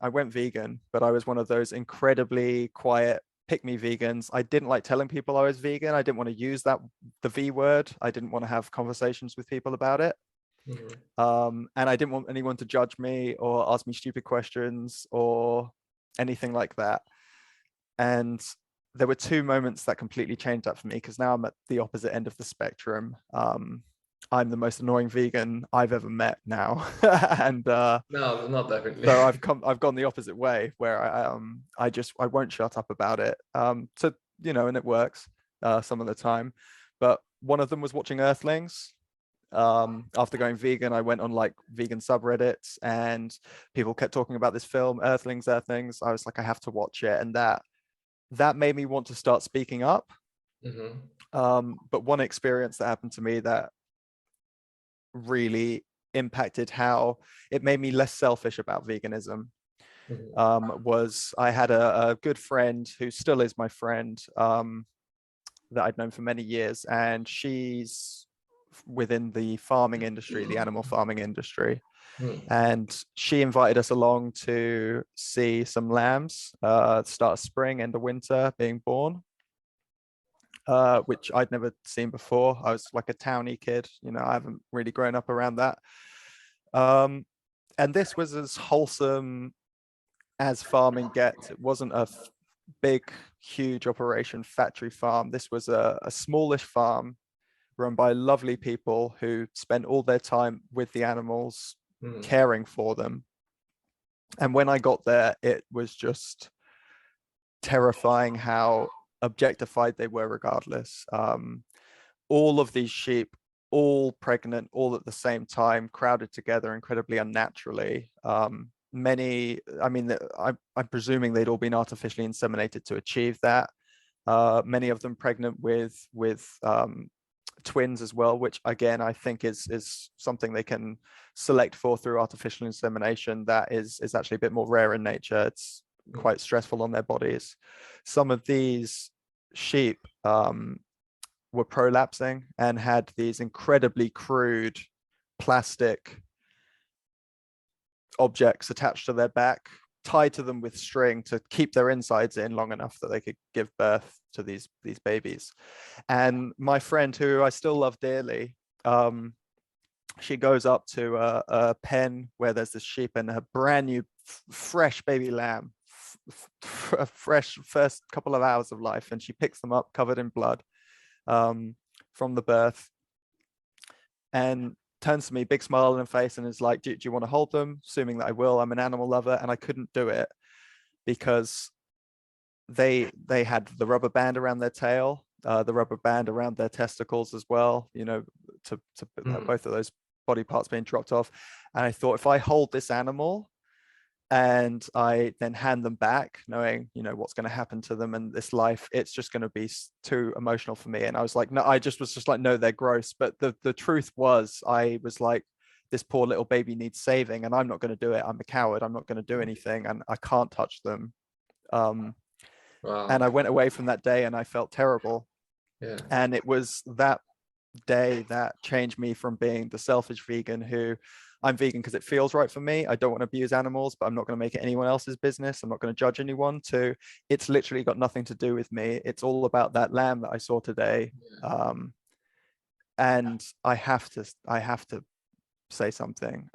I went vegan, but I was one of those incredibly quiet, pick me vegans. I didn't like telling people I was vegan. I didn't want to use the V word. I didn't want to have conversations with people about it. Mhm. And I didn't want anyone to judge me or ask me stupid questions or anything like that. And there were two moments that completely changed that for me, because now I'm at the opposite end of the spectrum. I'm the most annoying vegan I've ever met now. And No, not definitely. so I've gone the opposite way, where I won't shut up about it. So and it works some of the time. But one of them was watching Earthlings. After going vegan, I went on like vegan subreddits, and people kept talking about this film, Earthlings. I was like, I have to watch it, and that made me want to start speaking up. Mhm. But one experience that happened to me that really impacted how it made me less selfish about veganism Mhm. was I had a good friend who still is my friend, that I'd known for many years, and she's within the farming industry, the animal farming industry. Mhm. And she invited us along to see some lambs, start of spring, end of winter, being born, which I'd never seen before. I was like a towny kid, I haven't really grown up around that. Um, and this was as wholesome as farming gets. It wasn't a big, huge operation factory farm. This was a smallish farm run by lovely people who spent all their time with the animals, Mhm. caring for them. And when I got there, it was just terrifying how objectified they were, regardless. All of these sheep, all pregnant, all at the same time, crowded together incredibly unnaturally. I'm presuming they'd all been artificially inseminated to achieve that. Many of them pregnant with twins as well, which again I think is something they can select for through artificial insemination. That is actually a bit more rare in nature. It's quite stressful on their bodies. Some of these sheep were prolapsing and had these incredibly crude plastic objects attached to their back, tied to them with string to keep their insides in long enough that they could give birth to these babies. And my friend, who I still love dearly, she goes up to a pen where there's this sheep and a brand new, fresh baby lamb, a fresh first couple of hours of life, and she picks them up covered in blood, from the birth, and turns to me, big smile on her face, and is like, do you want to hold them? Assuming that I will. I'm an animal lover, and I couldn't do it because they had the rubber band around their tail, the rubber band around their testicles as well, to Mhm. both of those body parts being dropped off. And I thought, if I hold this animal and I then hand them back, knowing what's going to happen to them in this life, it's just going to be too emotional for me. And I was like, no, I just was just like, no, they're gross. But the truth was, I was like, this poor little baby needs saving, and I'm not going to do it. I'm a coward. I'm not going to do anything, and I can't touch them. um and Wow. I went away from that day and I felt terrible. Yeah. And it was that day that changed me from being the selfish vegan who, I'm vegan because it feels right for me, I don't want to abuse animals, but I'm not going to make it anyone else's business, I'm not going to judge anyone, to it's literally got nothing to do with me. It's all about that lamb that I saw today. Yeah. And I have to say something.